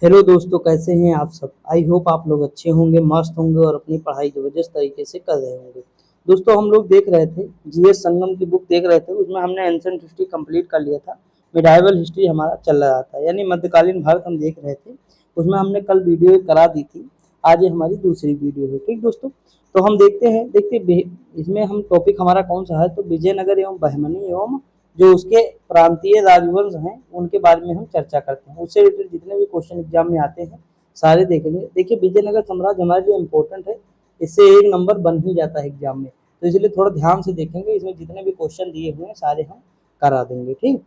Hello दोस्तों, कैसे हैं आप सब। आई होप आप लोग अच्छे होंगे, मस्त होंगे और अपनी पढ़ाई ज़बरदस्त तरीके से कर रहे होंगे। दोस्तों, हम लोग देख रहे थे जीएस संगम की बुक देख रहे थे। उसमें हमने एंशिएंट हिस्ट्री कंप्लीट कर लिया था। मिडाइवल हिस्ट्री हमारा चल रहा था, यानी मध्यकालीन भारत हम देख रहे थे। उसमें हमने कल वीडियो करा दी थी। आज ये हमारी दूसरी वीडियो है। ठीक दोस्तों, तो हम देखते हैं। इसमें हम टॉपिक हमारा कौन सा है, तो विजयनगर एवं बहमनी एवं जो उसके प्रांतीय राजवंश हैं उनके बारे में हम चर्चा करते हैं। उससे रिलेटेड जितने भी क्वेश्चन एग्जाम में आते हैं सारे देखेंगे। देखिए, विजयनगर साम्राज्य हमारे लिए इम्पोर्टेंट है। इससे एक नंबर बन ही जाता है एग्जाम में, तो इसलिए थोड़ा ध्यान से देखेंगे। इसमें जितने भी क्वेश्चन दिए हुए हैं सारे हम करा देंगे। ठीक।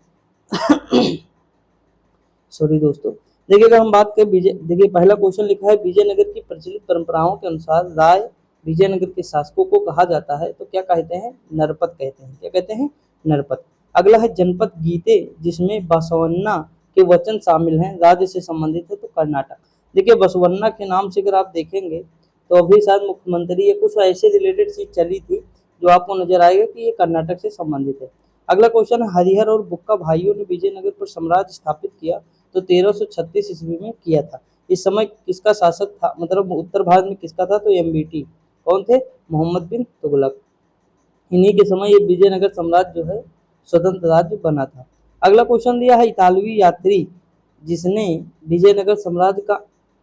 सॉरी दोस्तों। देखिए, अगर हम बात करें देखिए, पहला क्वेश्चन लिखा है विजयनगर की प्रचलित परंपराओं के अनुसार राय विजयनगर के शासकों को कहा जाता है तो क्या कहते हैं, नरपत कहते हैं। क्या कहते हैं, नरपत। अगला है जनपद गीते, जिसमें बसवन्ना के वचन शामिल हैं, राज्य से संबंधित है तो कर्नाटक। देखिए, बसवन्ना के नाम से अगर आप देखेंगे तो अभी शायद मुख्यमंत्री या कुछ ऐसे रिलेटेड चीज चली थी जो आपको नजर आएगा कि ये कर्नाटक से संबंधित है। अगला क्वेश्चन है हरिहर और बुक्का भाइयों ने विजयनगर पर साम्राज्य स्थापित किया तो 1336 ईस्वी में किया था। इस समय किसका शासक था, मतलब उत्तर भारत में किसका था, तो एमबीटी कौन थे, मोहम्मद बिन तुगलक। इन्हीं के समय ये विजयनगर साम्राज्य जो है स्वतंत्र राज्य बना था। अगला क्वेश्चन दिया है इतालवी यात्री जिसने विजयनगर साम्राज्य का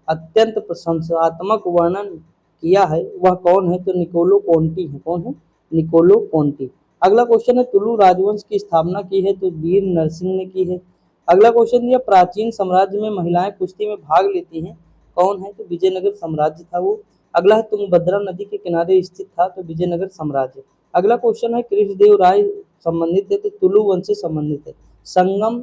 अत्यंत प्रशंसात्मक वर्णन किया है वह कौन है, तो निकोलो कोंटी है। कौन है, निकोलो कोंटी। अगला क्वेश्चन है तुलु राजवंश की स्थापना की है तो वीर नरसिंह ने की है। अगला क्वेश्चन दिया प्राचीन साम्राज्य में महिलाएं कुश्ती में भाग लेती हैं, कौन है, तो विजयनगर साम्राज्य था वो। अगला है तुंगभद्रा नदी के किनारे स्थित था तो विजयनगर साम्राज्य। अगला क्वेश्चन है कृष्णदेव राय संबंधित है तो तुलु वंश से संबंधित है। संगम,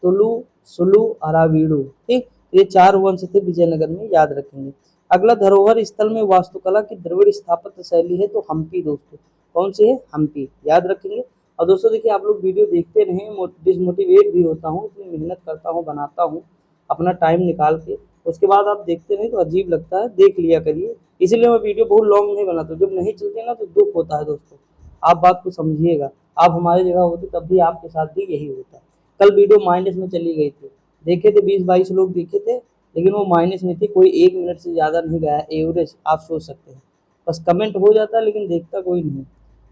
तुलु, सुलु, अरावीडु। ठीक, ये चार वंश थे विजयनगर में, याद रखेंगे। अगला धरोहर स्थल में वास्तुकला की द्रविड़ स्थापत्य शैली है तो हम्पी दोस्तों। कौन सी है, हम्पी, याद रखेंगे। और दोस्तों देखिए, आप लोग वीडियो देखते रहें, डिसमोटिवेट भी होता हूँ, इतनी मेहनत करता हूँ, बनाता हूँ अपना टाइम निकाल के। उसके बाद आप देखते नहीं तो अजीब लगता है, देख लिया करिए। इसीलिए मैं वीडियो बहुत लॉन्ग नहीं बनाता। जब नहीं चलती ना तो दुख होता है दोस्तों, आप बात को समझिएगा। आप हमारी जगह होते तब भी आपके साथ भी यही होता। कल वीडियो माइनस में चली गई थी, देखे थे 20-22 लोग देखे थे, लेकिन वो माइनस में थी, कोई 1 मिनट से ज़्यादा नहीं गया, एवरेज आप सोच सकते हैं। बस कमेंट हो जाता है लेकिन देखता कोई नहीं।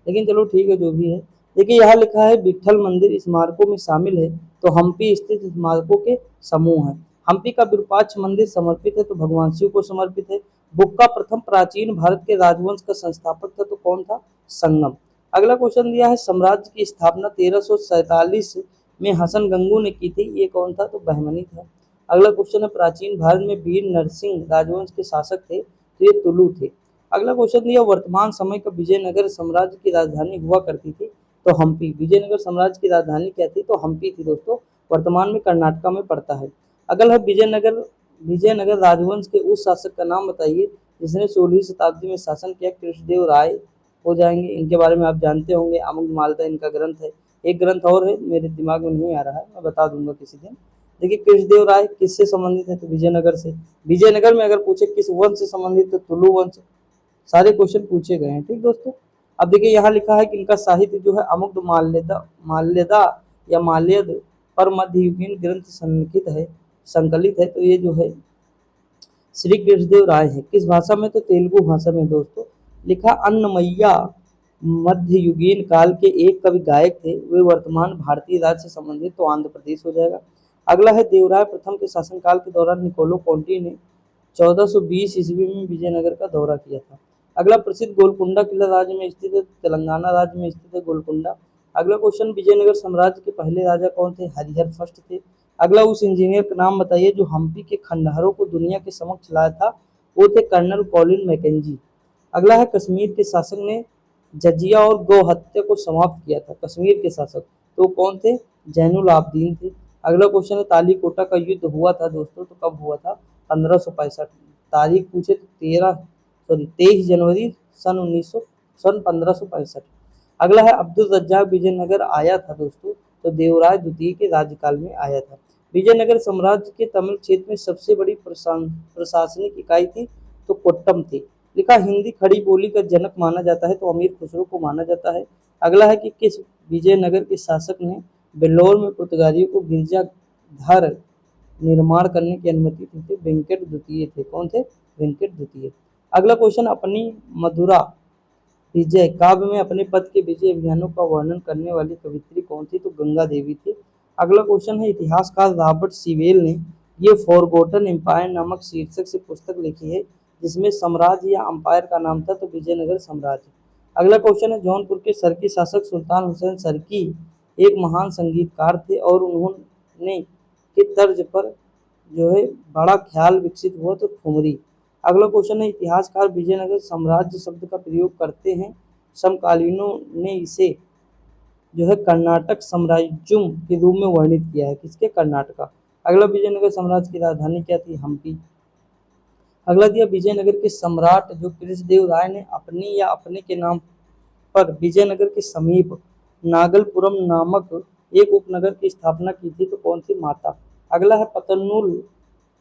लेकिन चलो ठीक है, जो भी है। देखिए, यहाँ लिखा है विट्ठल मंदिर स्मारकों में शामिल है तो हम्पी स्थित स्मारकों के समूह है। हम्पी का विरूपाक्ष मंदिर समर्पित है तो भगवान शिव को समर्पित है। बुक का प्रथम प्राचीन भारत के राजवंश का संस्थापक था तो कौन था, संगम। अगला क्वेश्चन दिया है साम्राज्य की स्थापना 1347 में हसन गंगू ने की थी, ये कौन था, तो बहमनी था। अगला क्वेश्चन है प्राचीन भारत में वीर नरसिंह राजवंश के शासक थे तो ये तुलु थे। अगला क्वेश्चन दिया वर्तमान समय का विजयनगर साम्राज्य की राजधानी हुआ करती थी तो हम्पी। विजयनगर साम्राज्य की राजधानी क्या थी, तो हम्पी थी दोस्तों। वर्तमान में कर्नाटक में पड़ता है। अगला है विजयनगर राजवंश के उस शासक का नाम बताइए जिसने 16वीं शताब्दी में शासन किया। कृष्णदेव राय हो जाएंगे, इनके बारे में आप जानते होंगे, अमुक मालदा इनका ग्रंथ है। एक ग्रंथ और है, मेरे दिमाग में नहीं आ रहा है, मैं बता दूंगा किसी दिन। देखिए, कृष्णदेव राय किससे संबंधित है, तो विजयनगर से। विजयनगर में अगर पूछे किस वंश से संबंधित तो तुलु वंश। सारे क्वेश्चन पूछे गए हैं। ठीक दोस्तों, अब देखिए यहाँ लिखा है कि इनका साहित्य जो है अमुक माल्यदा या माल्यद पर मध्ययुगीन ग्रंथ संकलित है तो ये जो है श्री कृष्णदेव राय है। किस भाषा में, तो तेलुगु भाषा में दोस्तों। लिखा अन्नमय्या मध्ययुगीन काल के एक कवि गायक थे, वे वर्तमान भारतीय राज्य से संबंधित तो आंध्र प्रदेश हो जाएगा। अगला है देवराय प्रथम के शासनकाल के दौरान निकोलो कोंटी ने 1420 ईस्वी में विजयनगर का दौरा किया था। अगला प्रसिद्ध गोलकुंडा किला राज्य में स्थित है, तेलंगाना राज्य में स्थित है गोलकुंडा। अगला क्वेश्चन विजयनगर साम्राज्य के पहले राजा कौन थे, हरिहर फर्स्ट थे। अगला उस इंजीनियर का नाम बताइए जो हम्पी के खंडहरों को दुनिया के समक्ष लाया था, वो थे कर्नल कॉलिन मैकेंजी। अगला है कश्मीर के शासक ने जजिया और गौ हत्या को समाप्त किया था, कश्मीर के शासक तो कौन थे, जैनुल आबदीन थे। अगला क्वेश्चन है तालीकोटा का युद्ध हुआ था दोस्तों, तो कब हुआ था, 1565। तारीख पूछे तो 23 जनवरी सन 1565। अगला है अब्दुल रज्जाक विजयनगर आया था दोस्तों, तो देवराय द्वितीय के राज्यकाल में आया था। विजयनगर साम्राज्य के तमिल क्षेत्र में सबसे बड़ी प्रशासनिक इकाई थी तो कोट्टम थी। लिखा हिंदी खड़ी बोली का जनक माना जाता है तो अमीर खुसरो को माना जाता है। अगला है कि किस विजयनगर के शासक ने बेल्लौर में पुर्तगालियों को गिरजाघर निर्माण करने की अनुमति थे वेंकट द्वितीय थे। कौन थे? वेंकट द्वितीय। अगला क्वेश्चन, अपनी मधुरा विजय काव्य में अपने पद के विजय अभियानों का वर्णन करने वाली कवित्री कौन थी? तो गंगा देवी थी। अगला क्वेश्चन है, इतिहासकार रॉबर्ट सीवेल ने ये फॉरगॉटन एम्पायर नामक शीर्षक से पुस्तक लिखी है जिसमें साम्राज्य या अंपायर का नाम था तो विजयनगर साम्राज्य। अगला क्वेश्चन है, जौनपुर के सरकी शासक सुल्तान हुसैन सरकी एक महान संगीतकार थे और उन्होंने के तर्ज पर जो है बड़ा ख्याल विकसित हुआ तो ठुमरी। अगला क्वेश्चन है, इतिहासकार विजयनगर साम्राज्य शब्द का प्रयोग करते हैं, समकालीनों ने इसे जो है कर्नाटक साम्राज्युम के रूप में वर्णित किया है। किसके? कर्नाटका। अगला, विजयनगर साम्राज्य की राजधानी क्या थी? हम्पी। अगला दिया, विजयनगर के सम्राट जो कृष्णदेव राय ने अपनी या अपने के नाम पर विजयनगर के समीप नागलपुरम नामक एक उपनगर की स्थापना की थी तो कौन थी? माता। अगला है, पतनुल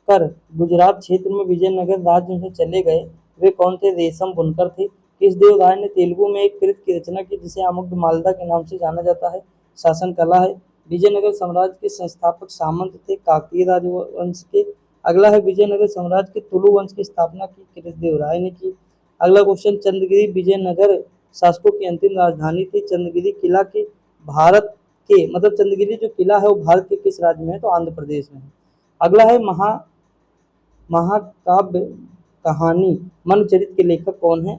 कर गुजरात क्षेत्र में विजयनगर राज्य में चले गए, वे कौन थे? रेशम बुनकर थे। कृष्णदेव राय ने तेलुगु में एक कृत की रचना की जिसे अमुग्ध मालदा के नाम से जाना जाता है, शासन कला है। विजयनगर साम्राज्य के संस्थापक सामंत थे काकतीय राजवंश के। अगला है, विजयनगर साम्राज्य के तुलु वंश की स्थापना की कृष्णदेव राय ने की। अगला क्वेश्चन, चंद्रगिरी विजयनगर शासकों की अंतिम राजधानी थी। चंद्रगिरी किला के भारत के मतलब चंद्रगिरी जो किला है वो भारत के किस राज्य में है? तो आंध्र प्रदेश में है। अगला है, महाकाव्य कहानी मनुचरित के लेखक कौन है?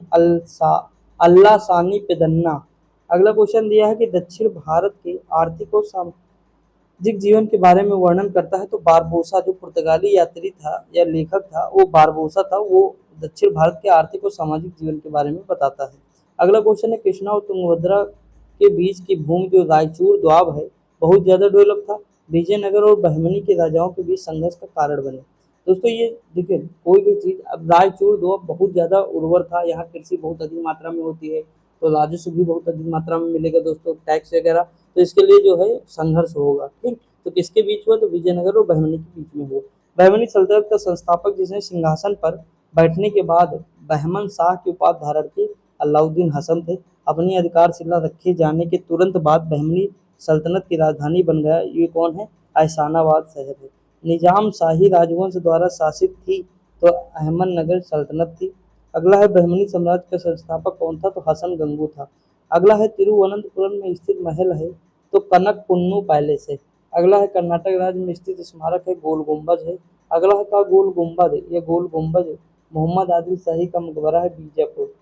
अल्लासानी पेदन्ना। अगला क्वेश्चन दिया है कि दक्षिण भारत के आर्थिक और सामाजिक जीवन के बारे में वर्णन करता है तो बारबोसा जो पुर्तगाली यात्री था या लेखक था वो बारबोसा था, वो दक्षिण भारत के आर्थिक और सामाजिक जीवन के बारे में बताता है। अगला क्वेश्चन है, कृष्णा और तुंगभद्रा के बीच की भूमि जो रायचूर द्वाब है बहुत ज्यादा डेवलप था, विजयनगर और बहमनी के राजाओं के बीच संघर्ष का कारण बने। दोस्तों ये देखिए, कोई भी चीज, अब रायचूर द्वाब बहुत ज्यादा उर्वर था, यहाँ कृषि बहुत अधिक मात्रा में होती है तो राजस्व भी बहुत अधिक मात्रा में मिलेगा दोस्तों, टैक्स वगैरह, तो इसके लिए जो है संघर्ष होगा। ठीक, तो किसके बीच हुआ? तो विजयनगर और बहमनी के बीच में हुआ। बहमनी सल्तनत का संस्थापक जिसने सिंहासन पर बैठने के बाद बहमन शाह की उपाधि धारण की अलाउद्दीन हसन थे। अपनी अधिकारशिला रखे जाने के तुरंत बाद बहमनी सल्तनत की राजधानी बन गया, ये कौन है? एहसानाबाद शहर है। निजाम शाही राजवंश द्वारा शासित थी तो अहमदनगर सल्तनत थी। अगला है, बहमनी साम्राज्य का संस्थापक कौन था? तो हसन गंगू था। अगला है, तिरुवनंतपुरम में स्थित महल है तो कनक पुन्नू पैलेस है। अगला है, कर्नाटक राज्य में स्थित स्मारक है गोल गुम्बज है। अगला है, का गोल गुम्बद है, यह गोल गुम्बज मोहम्मद आदिल शाही का मकबरा है बीजापुर।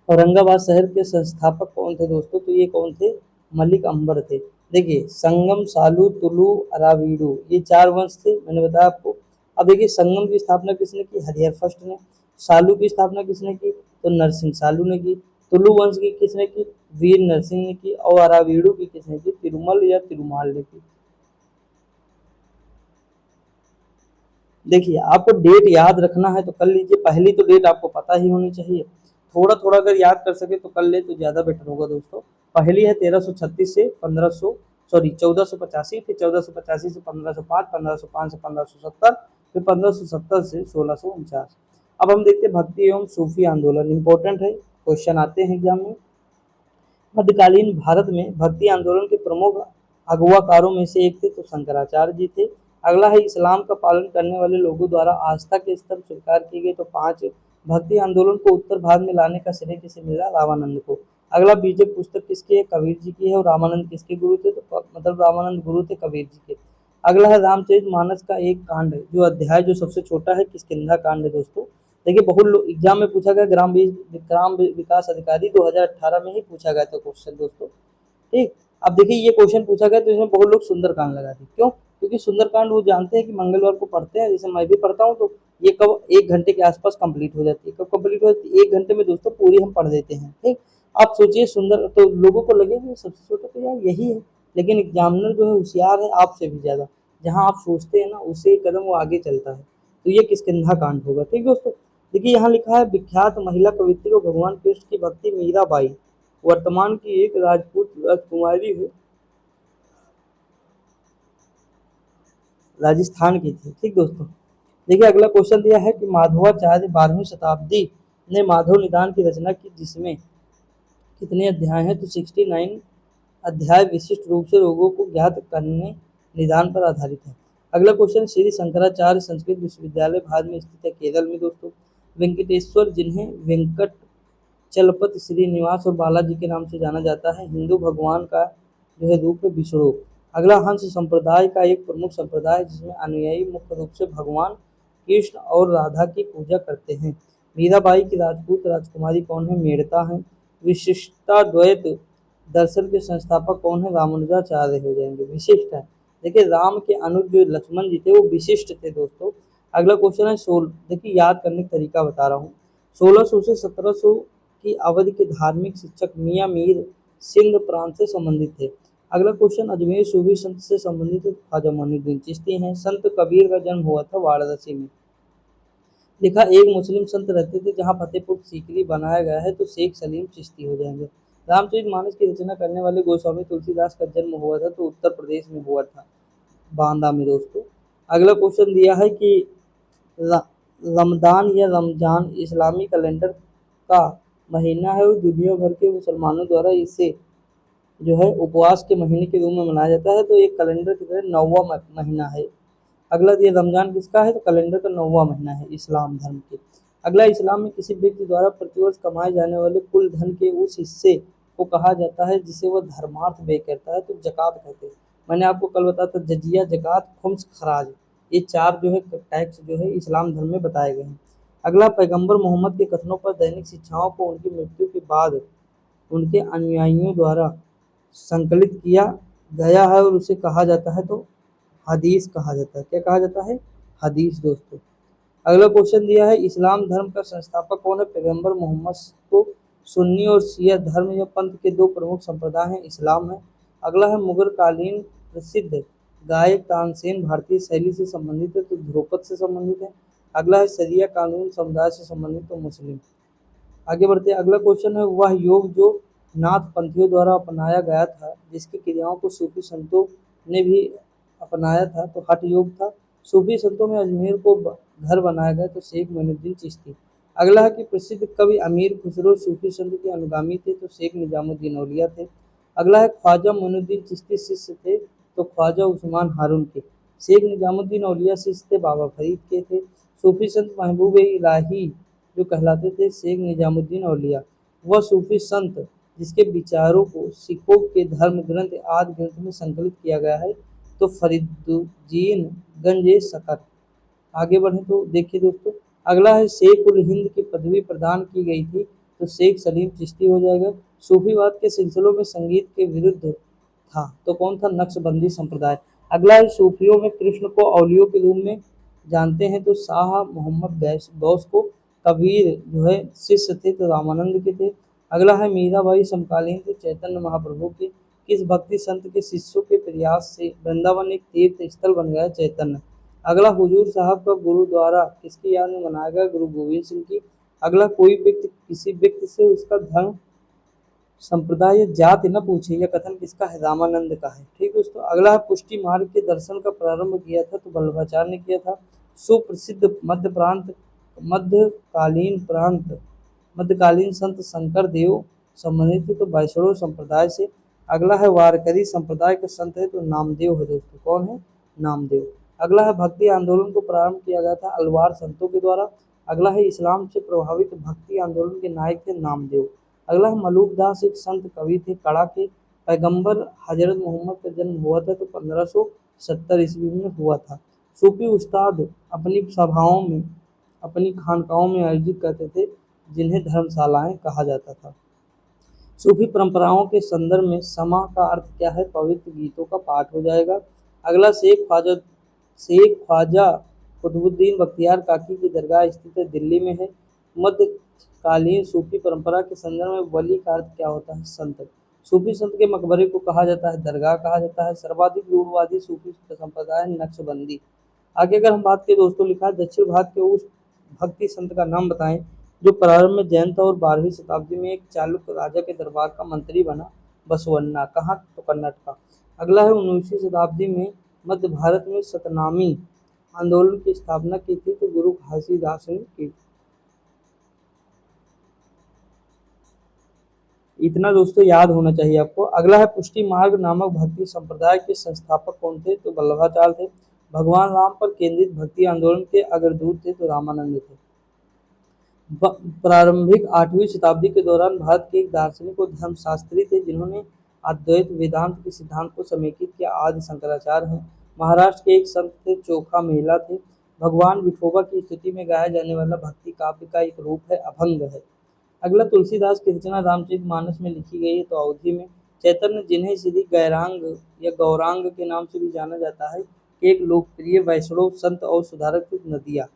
औरंगाबाद शहर के संस्थापक कौन थे दोस्तों? तो ये कौन थे? मलिक अंबर थे। देखिए, संगम, सालू, तुलु, अरावीडू, ये चार वंश थे, मैंने बताया आपको। अब देखिए, संगम की स्थापना किसने की? हरिहर फर्स्ट ने। सालू की स्थापना किसने की? तो नरसिंह सालू ने की। तुलु वंश की किसने की? वीर नरसिंह ने की। और अरावीडू की किसने की? तिरुमल या तिरुमाल ने की। देखिए, आपको डेट याद रखना है तो कर लीजिए, पहली तो डेट आपको पता ही होनी चाहिए, थोड़ा थोड़ा अगर याद कर सके तो कर ले तो ज्यादा बेटर होगा दोस्तों। पहली है 1336 से 1500 सॉरी 1485, फिर 1485 से 1505, 1505 से 1570, फिर 1570 से 1649। अब हम देखते हैं भक्ति एवं सूफी आंदोलन, इंपॉर्टेंट है, क्वेश्चन आते हैं एग्जाम में। मध्यकालीन भारत में भक्ति आंदोलन के प्रमुख अगुवाकारों में से एक थे तो शंकराचार्य जी थे। अगला है, इस्लाम का पालन करने वाले लोगों द्वारा आस्था के स्तंभ स्वीकार किए गए तो 5। भक्ति आंदोलन को उत्तर भारत में लाने का श्रेय किसे मिला? रामानंद को। अगला, बीजक पुस्तक किसकी है? कबीर जी की है। और रामानंद किसके गुरु थे? तो मतलब रामानंद गुरु थे कबीर जी के। अगला है, रामचरित मानस का एक कांड है जो अध्याय जो सबसे छोटा है किष्किंधा कांड है दोस्तों। देखिए, बहुत लोग एग्जाम में पूछा गया, ग्राम विकास अधिकारी 2018 में ही पूछा गया था क्वेश्चन दोस्तों। ठीक, अब देखिए ये क्वेश्चन पूछा गया तो इसमें बहुत लोग सुंदरकांड लगा दी, क्यों? क्योंकि सुंदरकांड वो जानते हैं कि मंगलवार को पढ़ते हैं, जैसे मैं भी पढ़ता हूँ, तो ये कब 1 घंटे के आसपास कंप्लीट हो जाती है। कब कंप्लीट हो जाती है? 1 घंटे में दोस्तों पूरी हम पढ़ देते हैं। ठीक, आप सोचिए, सुंदर तो लोगों को लगे कि सबसे छोटा तो यार यही है, लेकिन एग्जामिनर जो है होशियार है आपसे भी ज्यादा, जहाँ आप सोचते हैं ना उससे एक कदम वो आगे चलता है, तो ये किष्किंधा कांड होगा। ठीक दोस्तों, देखिए यहाँ लिखा है, विख्यात महिला कवित्री और भगवान कृष्ण की भक्ति मीराबाई वर्तमान की एक राजपूत राजकुमारी है, राजस्थान की थी। ठीक दोस्तों, देखिए अगला क्वेश्चन दिया है कि माधवाचार्य 12वीं शताब्दी ने माधव निदान की रचना की जिसमें कितने अध्याय हैं? तो 69 अध्याय विशिष्ट रूप से रोगों को ज्ञात करने निदान पर आधारित है। अगला क्वेश्चन, श्री शंकराचार्य संस्कृत विश्वविद्यालय भारत में स्थित है केरल में दोस्तों। वेंकटेश्वर जिन्हें वेंकट चलपति श्रीनिवास और बालाजी के नाम से जाना जाता है, हिंदू भगवान का जो है रूप है विष्णु। अगला, हंस संप्रदाय का एक प्रमुख संप्रदाय है जिसमें अनुयायी मुख्य रूप से भगवान कृष्ण और राधा की पूजा करते हैं। मीराबाई की राजपूत राजकुमारी कौन है? मेड़ता है। विशिष्टाद्वैत दर्शन के संस्थापक कौन है? रामानुजाचार्य हो जाएंगे। विशिष्ट है, देखिए राम के अनुज जो लक्ष्मण जी थे वो विशिष्ट थे दोस्तों। अगला क्वेश्चन है देखिए याद करने का तरीका बता रहा हूँ। 1600 से 1700 की अवधि के धार्मिक शिक्षक मियाँ मीर सिंध प्रांत से संबंधित थे। अगला क्वेश्चन, अजमेर सूफी संत से संबंधित ख्वाजा मोइनुद्दीन चिश्ती हैं। संत कबीर का जन्म हुआ था वाराणसी में। लिखा, एक मुस्लिम संत रहते थे जहाँ फतेहपुर सीकरी बनाया गया है, तो शेख सलीम चिश्ती हो जाएंगे। रामचरितमानस की रचना करने वाले गोस्वामी तुलसीदास का जन्म हुआ था, तो उत्तर प्रदेश में हुआ था, बांदा में दोस्तों। अगला क्वेश्चन दिया है कि रमदान या रमजान इस्लामी कैलेंडर का महीना है और दुनिया भर के मुसलमानों द्वारा इसे जो है उपवास के महीने के रूप में मनाया जाता है, तो एक कैलेंडर की तरह 9वां महीना है। अगला ये रमजान किसका है? तो कैलेंडर का 9वां महीना है इस्लाम धर्म के। अगला, इस्लाम में किसी व्यक्ति द्वारा प्रतिवर्ष कमाए जाने वाले कुल धन के उस हिस्से को कहा जाता है जिसे वह धर्मार्थ व्यय करता है, तो जकात कहते हैं। मैंने आपको कल बताया था जजिया, जकात, खुम्स, खराज, ये 4 जो है टैक्स जो है इस्लाम धर्म में बताए गए हैं। अगला, पैगंबर मोहम्मद के कथनों पर दैनिक शिक्षाओं को उनकी मृत्यु के बाद उनके अनुयायियों द्वारा संकलित किया गया है और उसे कहा जाता है तो हदीस कहा जाता है। क्या कहा जाता है? हदीस दोस्तों। अगला क्वेश्चन दिया है, इस्लाम धर्म का संस्थापक कौन है? पैगंबर मोहम्मद को सुन्नी और शिया धर्म या पंथ के 2 प्रमुख संप्रदाय हैं, इस्लाम है। अगला है, मुगल कालीन प्रसिद्ध गायक तानसेन भारतीय शैली से संबंधित है, तो ध्रुपद से संबंधित है। अगला है, शरिया कानून समुदाय से संबंधित, तो मुस्लिम। आगे बढ़ते हैं। अगला क्वेश्चन है, वह योग जो नाथ पंथियों द्वारा अपनाया गया था जिसकी क्रियाओं को सूफी संतों ने भी अपनाया था, तो हठ योग था। सूफी संतों में अजमेर को घर बनाया गया, तो शेख मोइनुद्दीन चिश्ती। अगला है कि प्रसिद्ध कवि अमीर खुसरो सूफी संत के अनुगामी थे, तो शेख निजामुद्दीन औलिया थे। अगला है, ख्वाजा मोइनुद्दीन चिश्ती शिष्य थे, तो ख्वाजा उस्मान हारून के। शेख निजामुद्दीन औलिया शिष्य थे, बाबा फरीद के थे। सूफी संत महबूब इलाही जो कहलाते थे, शेख निजामुद्दीन औलिया। वह सूफी संत जिसके विचारों को सिखों के धर्म ग्रंथ आदि ग्रंथ में संकलित किया गया है, तो फरीदुद्दीन गंज सकर। आगे बढ़े तो देखिए दोस्तों, अगला है, शेख उल हिंद की पदवी प्रदान की गई थी, तो शेख सलीम चिश्ती हो जाएगा। सूफीवाद के सिलसिलों में संगीत के विरुद्ध था, तो कौन था? नक्शबंदी संप्रदाय। अगला है, सूफियों में कृष्ण को औलियों के रूप में जानते हैं, तो शाह मोहम्मद गौस को कबीर जो है शिष्य थे, तो रामानंद के थे। अगला है, मीराबाई समकालीन थे चैतन्य महाप्रभु के। किस भक्ति संत के शिष्यों के प्रयास से वृंदावन एक तीर्थ स्थल बन गया? चैतन्य। अगला, हुजूर साहब का गुरुद्वारा किसकी याद में बनाया गया? गुरु गोविंद सिंह की। अगला, कोई व्यक्ति किसी व्यक्ति से उसका धर्म संप्रदाय या जाति न पूछे, यह कथन किसका है? रामानंद का है। ठीक है दोस्तों। अगला है, पुष्टि मार्ग के दर्शन का प्रारंभ किया था, तो वल्लभाचार्य ने किया था। सुप्रसिद्ध मध्यकालीन संत शंकर देव संबंधित थे, तो वैष्णव संप्रदाय से। अगला है, वारकरी संप्रदाय का संत है, तो नामदेव है दोस्तों। कौन है? नामदेव। अगला है, भक्ति आंदोलन को प्रारंभ किया गया था अलवार संतों के द्वारा। अगला है, इस्लाम से प्रभावित भक्ति आंदोलन के नायक थे नामदेव। अगला है, मलूक दास एक संत कवि थे कड़ा के। पैगंबर हजरत मोहम्मद का जन्म हुआ था, तो 1570 ईस्वी में हुआ था। सूफी उस्ताद अपनी सभाओं में अपनी खानकाओं में आयोजित करते थे जिन्हें धर्मशालाएं कहा जाता था। सूफी परंपराओं के संदर्भ में समा का अर्थ क्या है? पवित्र गीतों का पाठ हो जाएगा। अगला, शेख ख्वाजा कुतुबुद्दीन बख्तियार काकी की दरगाह स्थित है, दिल्ली में है। मध्यकालीन सूफी परंपरा के संदर्भ में वली का अर्थ क्या होता है? संत। सूफी संत के मकबरे को कहा जाता है दरगाह कहा जाता है। सर्वाधिक रूढ़वादी सूफी संप्रदाय नक्शबंदी। आगे अगर हम बात करें दोस्तों, लिखा है, दक्षिण भारत के उस भक्ति संत का नाम बताएं जो प्रारंभ में जैन था और 12वीं शताब्दी में एक चालुक्य राजा के दरबार का मंत्री बना। बसवन्ना। कहाँ? तो कर्नाटक का। अगला है, 19वीं शताब्दी में मध्य भारत में सतनामी आंदोलन की स्थापना की थी, तो गुरु घासीदास ने की। इतना दोस्तों याद होना चाहिए आपको। अगला है, पुष्टि मार्ग नामक भक्ति संप्रदाय के संस्थापक कौन थे? तो वल्लभाचार्य थे। भगवान राम पर केंद्रित भक्ति आंदोलन के अग्रदूत थे तो रामानंद थे। प्रारंभिक 8वीं शताब्दी के दौरान भारत के एक दार्शनिक और धर्मशास्त्री थे जिन्होंने अद्वैत वेदांत के सिद्धांत को समेकित किया। आदि शंकराचार्य हैं। महाराष्ट्र के एक संत थे, चोखा मेहला थे। भगवान विठोबा की स्तुति में गाया जाने वाला भक्ति काव्य का एक रूप है, अभंग है। अगला तुलसीदास की रचना रामचरितमानस में लिखी गई है तो अवधि में। चैतन्य, जिन्हें श्री गैरांग या गौरांग के नाम से भी जाना जाता है, एक लोकप्रिय वैष्णव संत और सुधारक थे। नदिया।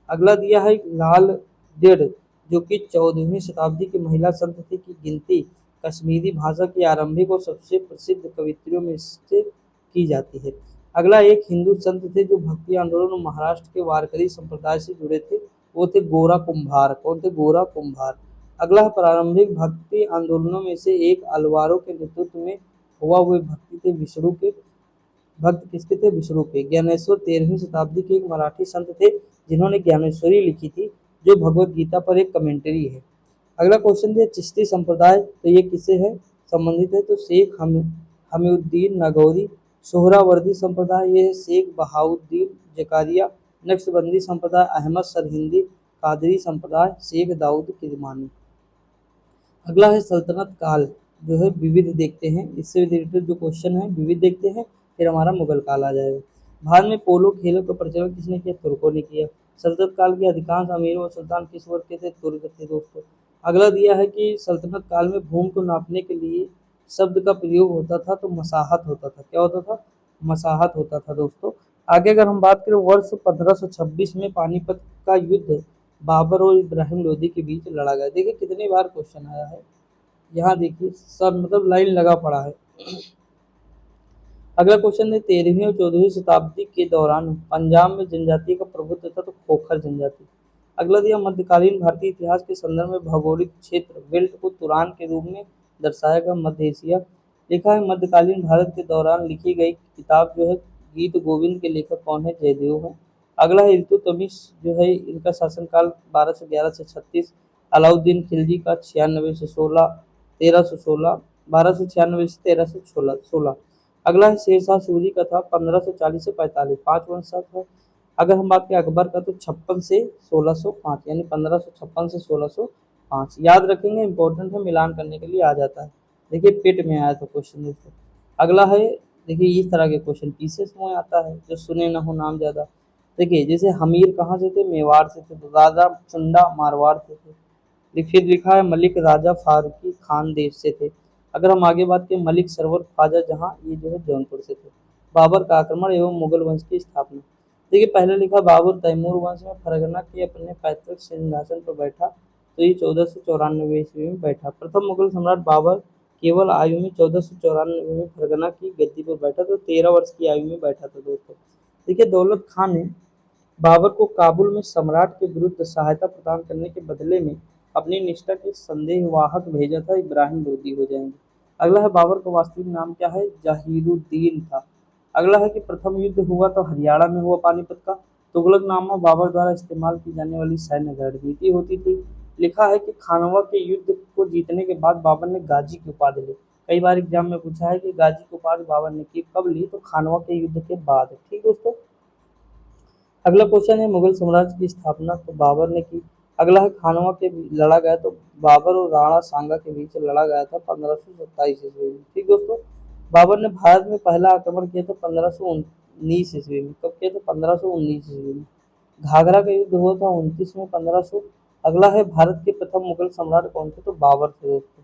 अगला दिया है लाल डेढ़, जो कि 14वीं शताब्दी की महिला संत थी की गिनती कश्मीरी भाषा की आरंभिक और सबसे प्रसिद्ध कवित्रियों में से की जाती है। अगला एक हिंदू संत थे जो भक्ति आंदोलन और महाराष्ट्र के वारकरी संप्रदाय से जुड़े थे, वो थे गोरा कुंभार। कौन थे? गोरा कुंभार। अगला है प्रारंभिक भक्ति आंदोलनों में से एक अलवारों के नेतृत्व में हुआ, हुए भक्ति थे विष्णु के। भक्त किसके थे? विष्णु के। ज्ञानेश्वर 13वीं शताब्दी के एक मराठी संत थे जिन्होंने ज्ञानेश्वरी लिखी थी, जो भगवत गीता पर एक कमेंट्री है। अगला क्वेश्चन है चिश्ती संप्रदाय, तो ये किससे है संबंधित है? तो शेख हमीउद्दीन नागौरी। सोहरावर्दी संप्रदाय, ये है शेख बहाउद्दीन जकारिया। नक्शबंदी संप्रदाय, अहमद सरहिंदी। कादरी संप्रदाय, शेख दाऊद किरमानी। अगला है सल्तनत काल, जो है विविध देखते हैं, इससे रिलेटेड जो क्वेश्चन है विविध देखते हैं, फिर हमारा मुगल काल आ जाएगा। भारत में पोलो खेलों का प्रचलन किसने किया? तुर्कों ने किया। सल्तनत काल के अधिकांश अमीरों और सुल्तान किस वर्ग के थे? तुर्क थे दोस्तों। अगला दिया है कि सल्तनत काल में भूमि को नापने के लिए शब्द का प्रयोग होता था तो मसाहत होता था। क्या होता था? मसाहत होता था दोस्तों। आगे अगर हम बात करें वर्ष 1526 में पानीपत का युद्ध बाबर और इब्राहिम लोदी के बीच लड़ा गया। देखिए कितनी बार क्वेश्चन आया है, यहाँ देखिए सब मतलब लाइन लगा पड़ा है। अगला क्वेश्चन है 13वीं और 14वीं शताब्दी के दौरान पंजाब में जनजाति का प्रभुत्व था तो खोखर जनजाति। अगला दिया मध्यकालीन भारतीय इतिहास के संदर्भ में भौगोलिक क्षेत्र बेल्ट को तुरान के रूप में दर्शाया गया। मध्य एशिया। लिखा है मध्यकालीन भारत के दौरान लिखी गई किताब जो है गीत गोविंद के लेखक कौन है? जयदेव है। अगला है इल्तुतमिश, जो है इनका शासनकाल 1211 से 36। अलाउद्दीन खिलजी का 96 से 16 1316 1296 से 1316। अगला है शेरशाह सूरी का था 1540 से 45, 5 वंश था। अगर हम बात करें अकबर का तो 56 से 1605, यानी 1556 से 1605। याद रखेंगे, इंपॉर्टेंट है, मिलान करने के लिए आ जाता है। देखिए पेट में आया था क्वेश्चन दोस्तों। अगला है देखिए इस तरह के क्वेश्चन पीसेस में आता है, जो सुने न हो नाम ज्यादा। देखिए जैसे हमीर कहाँ से थे? मेवाड़ से थे। तो राजा चुंडा मारवाड़ से थे। फिर लिखा है मलिक राजा फारूकी खान देश से थे। अगर हम आगे बात करें मलिक सरवर ख्वाजा जहां, ये जो है जौनपुर से थे। बाबर का आक्रमण एवं मुगल वंश की स्थापना। देखिए पहले लिखा बाबर तैमूर वंश में फरगना के अपने पैतृक सिंहासन पर बैठा, तो ये 1494 ईस्वी में बैठा। प्रथम मुगल सम्राट बाबर केवल आयु में 1494 में फरगना की गद्दी पर बैठा, तो 13 वर्ष की आयु में बैठा था दोस्तों। देखिए दौलत खान ने बाबर को काबुल में सम्राट के विरुद्ध सहायता प्रदान करने के बदले में अपनी निष्ठा के संदेहवाहक भेजा था, इब्राहिम लोदी हो जाएंगे। अगला है बाबर का वास्तविक नाम क्या है? जहीरुद्दीन था। अगला है कि प्रथम युद्ध हुआ तो हरियाणा में हुआ पानीपत का। तुगलकनामा बाबर द्वारा इस्तेमाल की जाने वाली सैन्य रणनीति होती थी। लिखा है कि खानवा के युद्ध को जीतने के बाद बाबर ने गाजी की उपाधि ली। कई बार एग्जाम में पूछा है कि गाजी की उपाधि बाबर ने की कब ली? तो खानवा के युद्ध के बाद। ठीक दोस्तों। अगला क्वेश्चन है मुगल साम्राज्य की स्थापना तो बाबर ने की। अगला है खानवा के लड़ा गया तो बाबर और राणा सांगा के बीच लड़ा गया था 1527 ईस्वी में। ठीक दोस्तों। बाबर ने भारत में पहला आक्रमण किया था 1519 ईस्वी में। कब किया था? 1519 ईस्वी में। घाघरा का युद्ध हुआ था 29 में 1500। अगला है भारत के प्रथम मुगल सम्राट कौन थे? तो बाबर थे दोस्तों।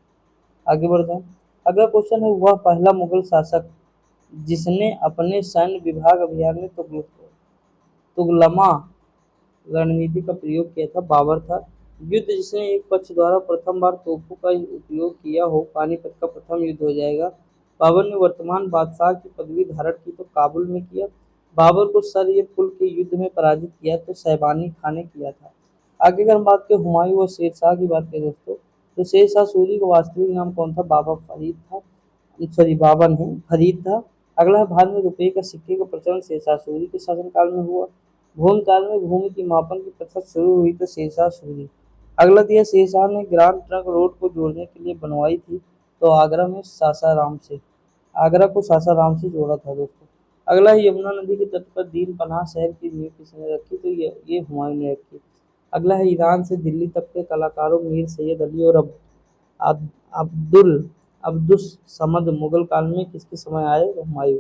आगे बढ़ जाए। अगला क्वेश्चन है वह पहला मुगल शासक जिसने अपने सैन्य विभाग अभियान में तुगलमा रणनीति का प्रयोग किया था। बाबर था। युद्ध जिसने एक पक्ष द्वारा प्रथम बार तोपों का उपयोग किया हो, पानीपत का प्रथम युद्ध हो जाएगा। बाबर ने वर्तमान बादशाह की पदवी धारण की तो काबुल में किया। बाबर को सर ये पुल के युद्ध में पराजित किया तो सैबानी खां ने किया था। आगे अगर हम बात करें हुमायूं और शेरशाह की बात करें दोस्तों, तो शेरशाह सूरी का वास्तविक नाम कौन था? बाबा फरीद था। सॉरी बाबा नहीं, फरीद था। अगला है भारत में रुपये का सिक्के का प्रचलन शेरशाह सूरी के शासनकाल में हुआ। भूमि काल में भूमि की मापन की प्रथा शुरू हुई तो शेरशाह सूरी। अगला दिया शेरशाह ने ग्रांड ट्रंक रोड को जोड़ने के लिए बनवाई थी तो आगरा में सासाराम से, आगरा को सासाराम से जोड़ा था दोस्तों। अगला है यमुना नदी के तट पर दीन पनाह शहर की नींव किसने रखी? तो ये हुमायूं ने रखी। अगला है ईरान से दिल्ली तक के कलाकारों मीर सैयद अली और अब अब्दुल अब्दुस समद मुगल काल में किसके समय आए? हुमायूं।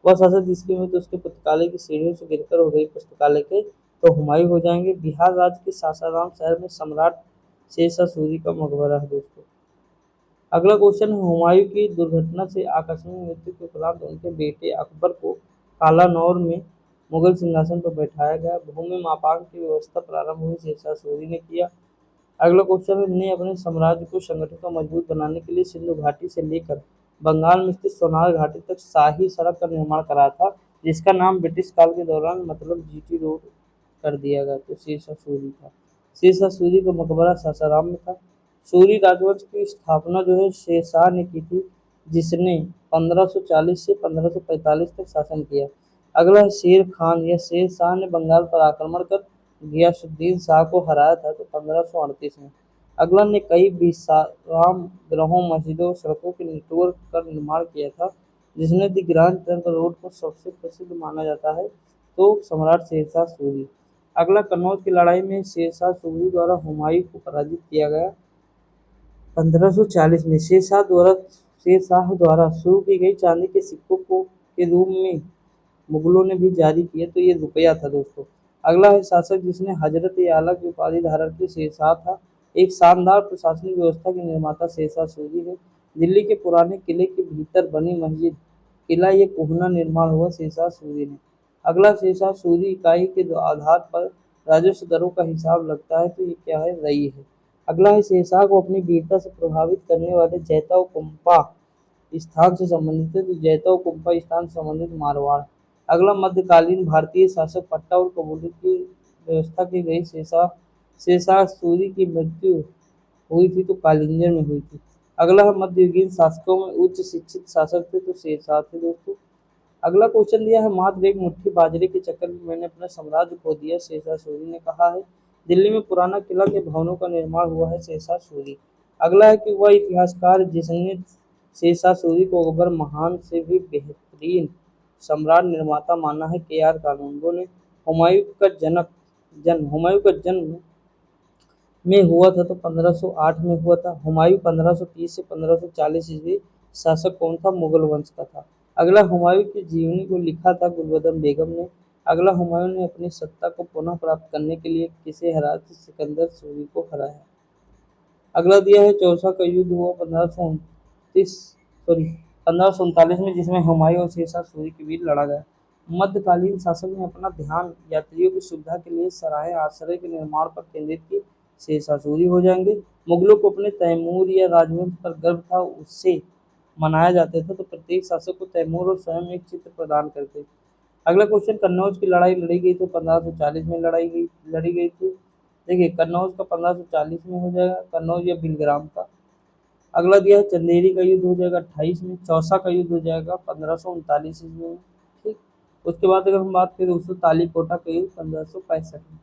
वह शासक जिसकी मृत्यु उसके पुस्तकालय की सीढ़ियों से गिरकर हो गई पुस्तकालय के, तो हुमायूं हो जाएंगे। बिहार राज्य के सासाराम शहर में सम्राट शेरशाह सूरी का मकबरा है दोस्तों। अगला क्वेश्चन है हुमायूं की दुर्घटना से आकस्मिक मृत्यु के उपरांत उनके बेटे अकबर को कालानौर में मुगल सिंहासन पर बैठाया गया। भूमि मापांक की व्यवस्था प्रारंभ हुई शेरशाह सूरी ने किया। अगला क्वेश्चन है ने अपने साम्राज्य को संगठित और मजबूत बनाने के लिए सिंधु घाटी से लेकर बंगाल में स्थित सोनार घाटी तक शाही सड़क का निर्माण कराया था, जिसका नाम ब्रिटिश काल के दौरान मतलब जीटी रोड कर दिया गया। तो शेरशाह सूरी था। शेरशाह सूरी का मकबरा सासाराम में था। सूरी राजवंश की स्थापना जो है शेरशाह ने की थी, जिसने 1540 से 1545 तक शासन किया। अगला है शेर खान या शेर शाह ने बंगाल पर आक्रमण कर गियासुद्दीन शाह को हराया था, तो 1538 में। अगला ने कई विश्राम गृहों, मस्जिदों, सड़कों के नेटवर्क का निर्माण किया था, जिसने द ग्रांड ट्रंक रोड को सबसे प्रसिद्ध माना जाता है, तो सम्राट शेरशाह सूरी। अगला कन्नौज की लड़ाई में शेरशाह सूरी द्वारा हुमायूं को पराजित किया गया। 1540 में शेरशाह द्वारा शुरू की गई चांदी के सिक्कों को के रूप में मुगलों ने भी जारी किए, तो ये रुपया था दोस्तों। अगला है शासक जिसने हजरत आला की उपाधि धारण की, शेरशाह था। एक शानदार प्रशासनिक व्यवस्था के निर्माता शेरशाह सूरी है। दिल्ली के पुराने किले के भीतर बनी मस्जिद किला ये कोहना निर्माण हुआ शेरशाह सूरी ने। अगला शेरशाह सूरी इकाई के आधार पर राजस्व दरों का हिसाब लगता है, तो ये क्या है? रई है। अगला है शेरशाह को अपनी वीरता से प्रभावित करने वाले जैता और कुंपा स्थान से संबंधित है, तो जैता और कुंपा स्थान से संबंधित मारवाड़। अगला मध्यकालीन भारतीय शासक पट्टा और कबूले की व्यवस्था की गई। शेरशाह शेरशाह सूरी की मृत्यु हुई थी, तो कालिंजर में हुई थी। अगला है मध्ययुगीन शासकों में उच्च शिक्षित शासक थे, तो शेरशाह थे दोस्तों। अगला क्वेश्चन दिया है मात्र एक मुट्ठी बाजरे के चक्कर में मैंने अपना साम्राज्य खो दिया, शेरशाह सूरी ने कहा है। दिल्ली में पुराना किला के भवनों का निर्माण हुआ है, शेरशाह सूरी। अगला है कि वह इतिहासकार जिसने शेरशाह सूरी को अकबर महान से भी बेहतरीन सम्राट निर्माता माना है, के आर कानूनगो ने। हुमायूं का जन्म में हुआ था, तो 1508 में हुआ था। हुमायूं 1530 से 1540 ईस्वी शासक कौन था? मुगल वंश का था। अगला हुमायूं की जीवनी को लिखा था गुलबदन बेगम ने। अगला हुमायूं ने अपनी सत्ता को पुनः प्राप्त करने के लिए किसे हराया? तो सिकंदर सूरी को हराया। अगला दिया है चौसा का युद्ध हुआ 1539 में, जिसमें हुमायूं और शेरशाह सूरी के बीच लड़ा गया। मध्यकालीन शासक ने अपना ध्यान यात्रियों की सुविधा के लिए सराय आश्रय के निर्माण पर केंद्रित की, शेरशाह सूरी हो जाएंगे। मुगलों को अपने तैमूर या राजवंश पर गर्व था, उससे मनाया जाता था, तो प्रत्येक शासक को तैमूर और स्वयं एक चित्र प्रदान करते। अगला क्वेश्चन कन्नौज की लड़ाई लड़ी गई तो 1540 में लड़ी गई थी। देखिए कन्नौज का 1540 में हो जाएगा, कन्नौज या बिलग्राम का। अगला दिया है चंदेरी का युद्ध हो जाएगा 28 में। चौसा का युद्ध हो जाएगा 1539 ईस्वी में। ठीक, उसके बाद अगर हम बात करें दोस्तों तालीकोटा का युद्ध 1565 में।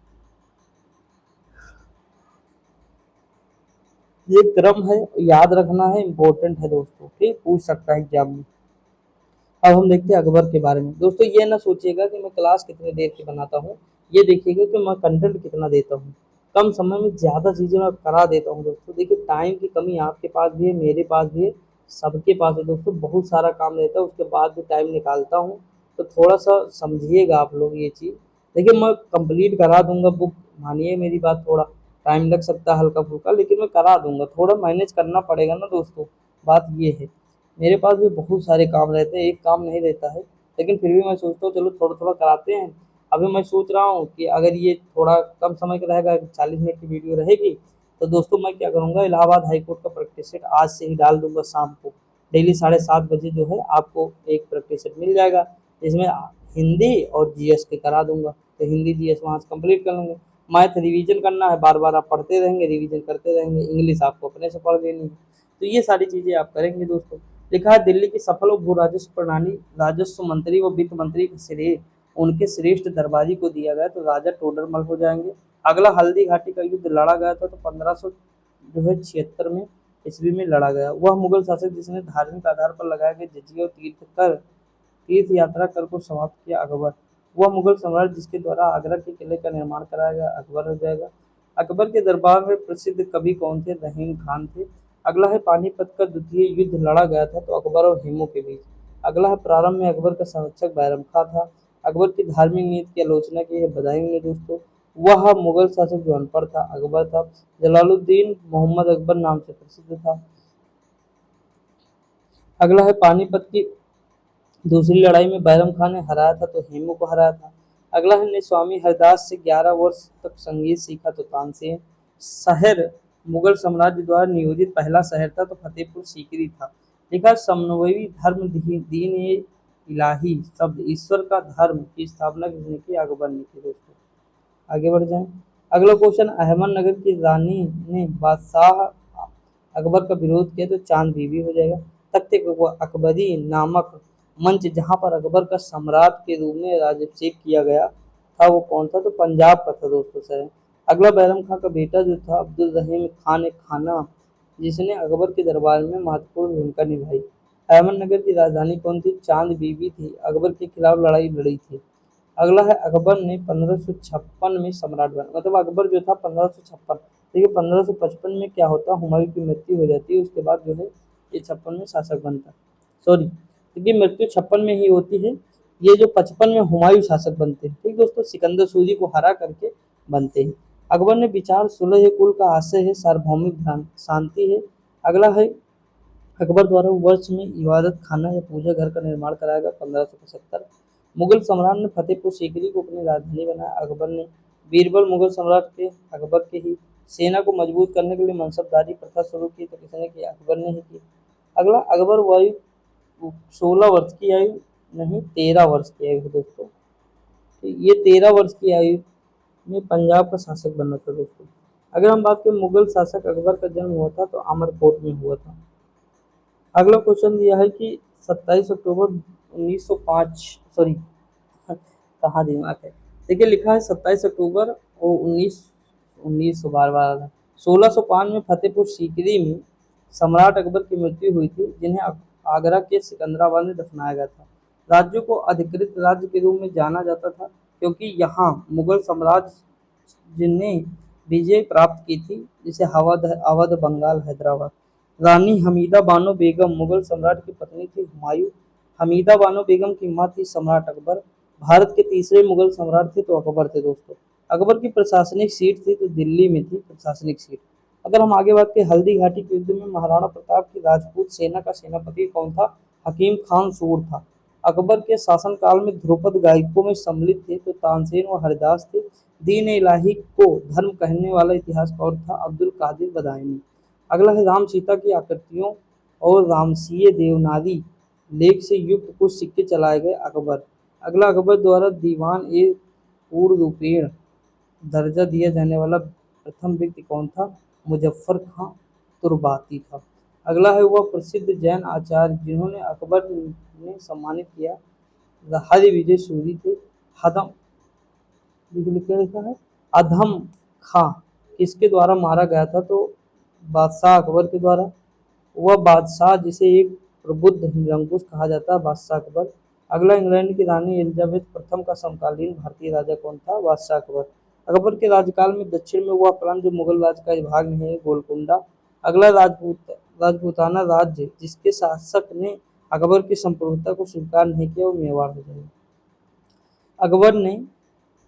ये क्रम है, याद रखना है, इंपॉर्टेंट है दोस्तों। ठीक, पूछ सकता है एग्जाम में। अब हम देखते हैं अकबर के बारे में दोस्तों। ये ना सोचिएगा कि मैं क्लास कितनी देर की बनाता हूँ, ये देखिएगा कि मैं कंटेंट कितना देता हूँ। कम समय में ज़्यादा चीज़ें मैं करा देता हूँ दोस्तों। देखिए टाइम की कमी आपके पास भी है, मेरे पास भी है, सबके पास है दोस्तों। बहुत सारा काम रहता है, उसके बाद भी टाइम निकालता हूँ, तो थोड़ा सा समझिएगा आप लोग ये चीज़। देखिए मैं कंप्लीट करा दूंगा बुक, मानिए मेरी बात, थोड़ा टाइम लग सकता है हल्का फुल्का, लेकिन मैं करा दूंगा। थोड़ा मैनेज करना पड़ेगा ना दोस्तों, बात ये है। मेरे पास भी बहुत सारे काम रहते हैं, एक काम नहीं रहता है, लेकिन फिर भी मैं सोचता हूँ चलो थोड़ा थोड़ा कराते हैं। अभी मैं सोच रहा हूँ कि अगर ये थोड़ा कम समय का रहेगा, 40 मिनट की वीडियो रहेगी, तो दोस्तों मैं क्या करूँगा, इलाहाबाद हाई कोर्ट का प्रैक्टिस सेट आज से ही डाल दूंगा शाम को। डेली 7:30 बजे जो है आपको एक प्रैक्टिस सेट मिल जाएगा, जिसमें हिंदी और जीएस के करा दूंगा। तो हिंदी जीएस वहाँ से कंप्लीट कर लेंगे। मैथ रिवीजन करना है, बार बार आप पढ़ते रहेंगे, रिवीजन करते रहेंगे। इंग्लिश आपको अपने से पढ़ लेनी है, तो ये सारी चीज़ें आप करेंगे दोस्तों। लिखा है दिल्ली की सफल और भू राजस्व प्रणाली राजस्व मंत्री व वित्त मंत्री का श्रेय उनके श्रेष्ठ दरबारी को दिया गया, तो राजा टोडरमल हो जाएंगे। अगला हल्दी घाटी का युद्ध लड़ा गया था, तो 1576 में ईस्वी में लड़ा गया। वह मुगल शासक जिसने धार्मिक आधार पर लगाए गए जजिया और तीर्थ कर तीर्थ यात्रा कर को समाप्त किया अकबर। वह मुगल सम्राट जिसके द्वारा आगरा के किले का निर्माण कराया गया अकबर हो जाएगा। अकबर के दरबार में प्रसिद्ध कवि कौन थे? रहीम खान थे। अगला है पानीपत का द्वितीय युद्ध लड़ा गया था तो अकबर और हेमू के बीच। अगला है प्रारंभ में अकबर का संरक्षक बैरम खां था। अकबर की धार्मिक नीति की आलोचना की है बदायूं ने दोस्तों। वह मुगल शासक जो अनपढ़ था अकबर था। जलालुद्दीन मोहम्मद अकबर नाम से प्रसिद्ध था। अगला है पानीपत की दूसरी लड़ाई में बैरम खान ने हराया था तो हेमू को हराया था। अगला है ने स्वामी हरदास से 11 वर्ष तक संगीत सीखा तो तानसेन। शहर मुगल साम्राज्य द्वारा नियोजित पहला शहर था तो फतेहपुर सीकरी था। लिखा समन्वयी धर्म दीन ए इलाही शब्द ईश्वर का धर्म की स्थापना किसने की? अकबर ने की दोस्तों। आगे बढ़ जाएं। अगला क्वेश्चन अहमदनगर की रानी ने बादशाह अकबर का विरोध किया तो चांद बीबी हो जाएगा। तख्त अकबरी नामक मंच जहां पर अकबर का सम्राट के रूप में राज्याभिषेक किया गया था वो कौन था? तो पंजाब का था दोस्तों शहर। अगला बैरम खां का बेटा जो था अब्दुल रहीम खान खाना जिसने अकबर के दरबार में महत्वपूर्ण भूमिका निभाई। अहमदनगर की राजधानी कौन थी? चांद बीबी थी। अकबर के खिलाफ लड़ाई लड़ी थी। अगला है अकबर ने 1556 में सम्राट बना मतलब अकबर जो था 1556। देखिए 1555 में क्या होता है हुमायूं की मृत्यु हो जाती है उसके बाद जो है ये 56 में शासक बनता है। सॉरी क्योंकि मृत्यु 56 में ही होती है। ये जो 55 में हुमायूं शासक बनते हैं ठीक दोस्तों सिकंदर सूरी को हरा करके बनते हैं। अकबर ने विचार सुलह कुल का आशय है सार्वभौमिक शांति है। अगला है अकबर द्वारा वर्ष में इबादत खाना या पूजा घर का निर्माण कराया गया 1575। मुगल सम्राट ने फतेहपुर सीकरी को अपनी राजधानी बनाया अकबर ने। बीरबल मुगल सम्राट के अकबर के ही। सेना को मजबूत करने के लिए मनसबदारी प्रथा शुरू की तो किसने की? अकबर ने ही की। अगला अकबर वायु 16 वर्ष की आयु नहीं 13 वर्ष की आयु है दोस्तों। तो ये 13 वर्ष की आयु में पंजाब का शासक बना था दोस्तों। अगर हम बात करें मुगल शासक अकबर का जन्म हुआ था तो अमरकोट में हुआ था। अगला क्वेश्चन दिया है कि 27 अक्टूबर 1905 सॉरी कहाँ दिमाग है। देखिए लिखा है 27 अक्टूबर और 19 बार बार 1605 में फतेहपुर सीकरी में सम्राट अकबर की मृत्यु हुई थी जिन्हें आगरा के सिकंदराबाद में दफनाया गया था। राज्यों को अधिकृत राज्य के रूप में जाना जाता था क्योंकि यहाँ मुगल साम्राज्य ने विजय प्राप्त की थी जिसे अवध बंगाल हैदराबाद। रानी हमीदा बानो बेगम मुगल सम्राट की पत्नी थी हुमायूं। हमीदा बानो बेगम की मां थी सम्राट अकबर। भारत के तीसरे मुगल सम्राट थे तो अकबर थे दोस्तों। अकबर की प्रशासनिक सीट थी तो दिल्ली में थी प्रशासनिक सीट। अगर हम आगे बात करें हल्दी घाटी के युद्ध में महाराणा प्रताप की राजपूत सेना का सेनापति कौन था? हकीम खान सूर था। अकबर के शासनकाल में ध्रुपद गायकों में सम्मिलित थे तो तानसेन व हरिदास थे। दीन इलाही को धर्म कहने वाला इतिहासकार था अब्दुल कादिर बदायूनी। अगला है राम सीता की आकृतियों और रामसीय देवनागरी लेख से युक्त कुछ सिक्के चलाए गए अकबर। अगला अकबर द्वारा दीवान ए पूर्णरूपेण दर्जा दिया जाने वाला प्रथम व्यक्ति कौन था? मुजफ्फर खां तुर्बाती था। अगला है वह प्रसिद्ध जैन आचार्य जिन्होंने अकबर ने सम्मानित किया हरि विजय सूरी थे। हदम लिखा है अधम खां किसके द्वारा मारा गया था? तो बादशाह अकबर के द्वारा। वह बादशाह जिसे एक प्रबुद्ध निरंकुश कहा जाता है बादशाह अकबर। अगला इंग्लैंड की रानी एलिजाबेथ प्रथम का समकालीन भारतीय राजा कौन था? बादशाह अकबर। अकबर के राज्यकाल में दक्षिण में वह प्रांत जो मुगल राज्य का भाग नहीं है गोलकुंडा। अगला राजपूताना राज्य जिसके शासक ने अकबर की संप्रभुता को स्वीकार नहीं किया वो मेवाड़ हो जाएगा। अकबर ने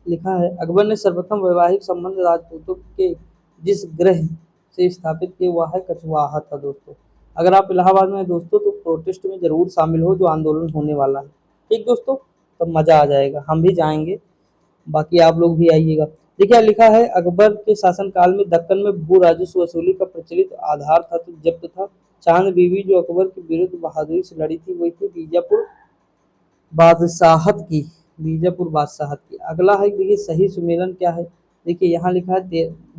लिखा है अकबर ने सर्वप्रथम वैवाहिक संबंध राजपूतों के जिस ग्रह से स्थापित किए वह है कछवाहा था दोस्तों। अगर आप इलाहाबाद में दोस्तों तो प्रोटेस्ट में जरूर शामिल हो जो आंदोलन होने वाला है ठीक दोस्तों तो मजा आ जाएगा हम भी जाएंगे बाकी आप लोग भी आइएगा। देखिए लिखा है अकबर के शासनकाल में दक्कन में भू राजस्व वसूली का प्रचलित आधार था तो जब्त था। चांद बीबी जो अकबर के विरुद्ध बहादुरी से लड़ी थी वही थी बादशाहत की बीजापुर बादशाहत की। अगला है देखिए सही सुमेलन क्या है। देखिए यहाँ लिखा है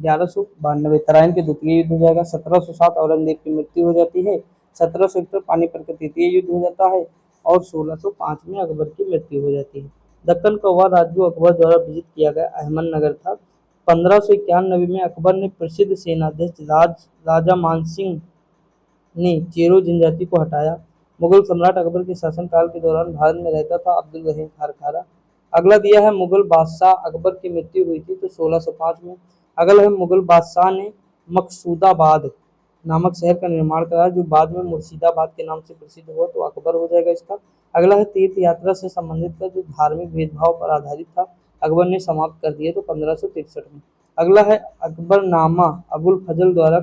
1192 तराइन के द्वितीय युद्ध हो जाएगा। 1707 औरंगजेब की मृत्यु हो जाती है। 1771 पानीपत का तृतीय युद्ध हो जाता है और 1605 में अकबर की मृत्यु हो जाती है। दक्कन का वह राज्य जो अकबर द्वारा विजित किया गया अहमदनगर था। 1591 में अकबर ने प्रसिद्ध सेनाध्यक्ष राजा मानसिंह ने चेरो जनजाति को हटाया। मुगल सम्राट अकबर के शासनकाल के दौरान भारत में रहता था अब्दुल रहीम खारखारा। अगला दिया है मुगल बादशाह अकबर की मृत्यु हुई थी तो 1605 में। अगला है मुगल बादशाह ने मकसूदाबाद नामक शहर का निर्माण कराया जो बाद में मुर्शिदाबाद के नाम से प्रसिद्ध हुआ, तो अकबर हो जाएगा इसका। अगला है तीर्थ यात्रा से संबंधित का जो धार्मिक भेदभाव पर आधारित था अकबर ने समाप्त कर दिया तो 1563 में। अगला है अकबरनामा अबुल फजल द्वारा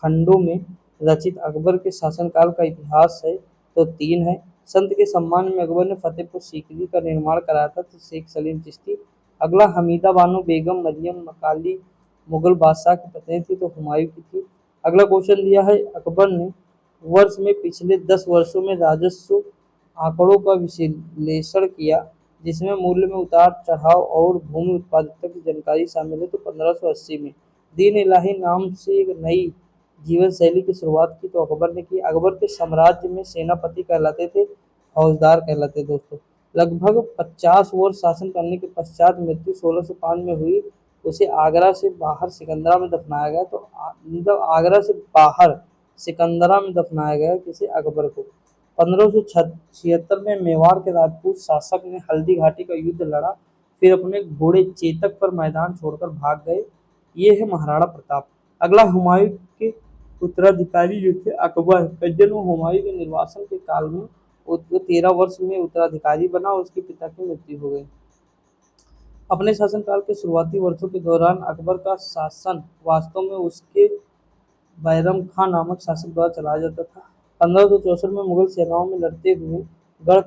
खंडों में रचित अकबर के शासनकाल का इतिहास है तो 3 है। संत के सम्मान में अकबर ने फतेहपुर सीकरी का निर्माण कराया था तो शेख सलीम चिश्ती। अगला हमीदा बानो बेगम मरियम मकाली मुगल बादशाह की पत्नी थी तो हुमायूं की थी। अगला क्वेश्चन दिया है अकबर ने वर्ष में पिछले 10 वर्षों में राजस्व आंकड़ों का विश्लेषण किया जिसमें मूल्य में उतार चढ़ाव और भूमि उत्पादकता की जानकारी शामिल है तो 1580 में। दीन इलाही नाम से एक नई जीवन शैली की शुरुआत की तो अकबर ने की। अकबर के साम्राज्य में सेनापति कहलाते थे, फौजदार कहलाते दोस्तों। लगभग 50 वर्ष शासन करने के पश्चात मृत्यु 1605 में हुई। उसे आगरा से बाहर सिकंदरा में दफनाया गया तो मतलब आगरा से बाहर सिकंदरा में दफनाया गया किसे, अकबर को। 1576 में मेवाड़ के राजपूत शासक ने हल्दी घाटी का युद्ध लड़ा फिर अपने घोड़े चेतक पर मैदान छोड़कर भाग गए। ये है महाराणा प्रताप। अगला हुमायूं के उत्तराधिकारी जो थे अकबर का जन्म हुमायूं के निर्वासन के काल में वो 13 वर्ष में उत्तराधिकारी बना और उसके पिता की मृत्यु हो गई। अपने शासनकाल के शुरुआती वर्षों के दौरान अकबर का शासन वास्तव में उसके बैरम खां नामक शासक द्वारा चलाया जाता था। 1564 में मुगल सेनाओं में लड़ते हुए गढ़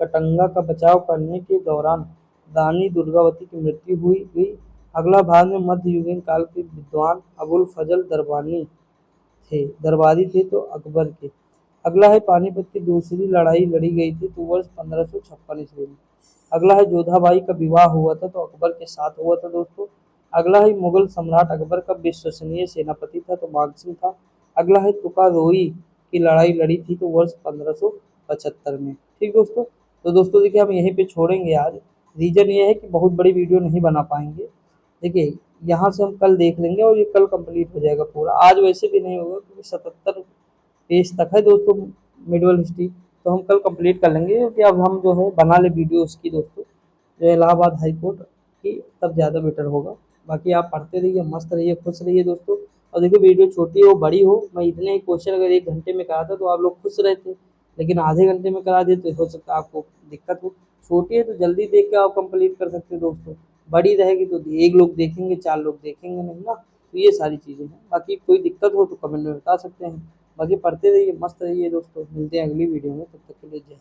कटंगा का बचाव करने के दौरान रानी दुर्गावती की मृत्यु हुई। अगला भाग में मध्ययुगीन काल के विद्वान अबुल फजल दरबारी थे तो अकबर के। अगला है पानीपत की दूसरी लड़ाई लड़ी गई थी तो वर्ष 1556 ईस्वी में। अगला है जोधाबाई का विवाह हुआ था तो अकबर के साथ हुआ था दोस्तों। अगला है मुगल सम्राट अकबर का विश्वसनीय सेनापति था तो मानसिंह था। अगला है तुकारोई की लड़ाई लड़ी थी तो वर्ष 1575 में। ठीक दोस्तों, तो दोस्तों देखिए हम यहीं पे छोड़ेंगे आज। रीजन ये है कि बहुत बड़ी वीडियो नहीं बना पाएंगे। देखिए यहाँ से हम कल देख लेंगे और ये कल कंप्लीट हो जाएगा पूरा। आज वैसे भी नहीं होगा क्योंकि 77 पेज तक है दोस्तों मिडवल हिस्ट्री, तो हम कल कंप्लीट कर लेंगे क्योंकि अब हम जो है बना ले वीडियो उसकी दोस्तों जो इलाहाबाद हाई कोर्ट की, तब ज़्यादा बेटर होगा। बाकी आप पढ़ते रहिए, मस्त रहिए, खुश रहिए दोस्तों। और देखिए वीडियो छोटी हो बड़ी हो, मैं इतने ही क्वेश्चन अगर 1 घंटे में कराता तो आप लोग खुश रहते, लेकिन आधे घंटे में करा देते हो सकता है आपको दिक्कत हो। छोटी है तो जल्दी देख के आप कंप्लीट कर सकते हो दोस्तों, बड़ी रहेगी तो एक लोग देखेंगे 4 लोग देखेंगे नहीं ना, तो ये सारी चीज़ें हैं। बाकी कोई दिक्कत हो तो कमेंट में बता सकते हैं। बाकी पढ़ते रहिए, मस्त रहिए दोस्तों। मिलते हैं अगली वीडियो में, तब तक के लिए जय हिंद।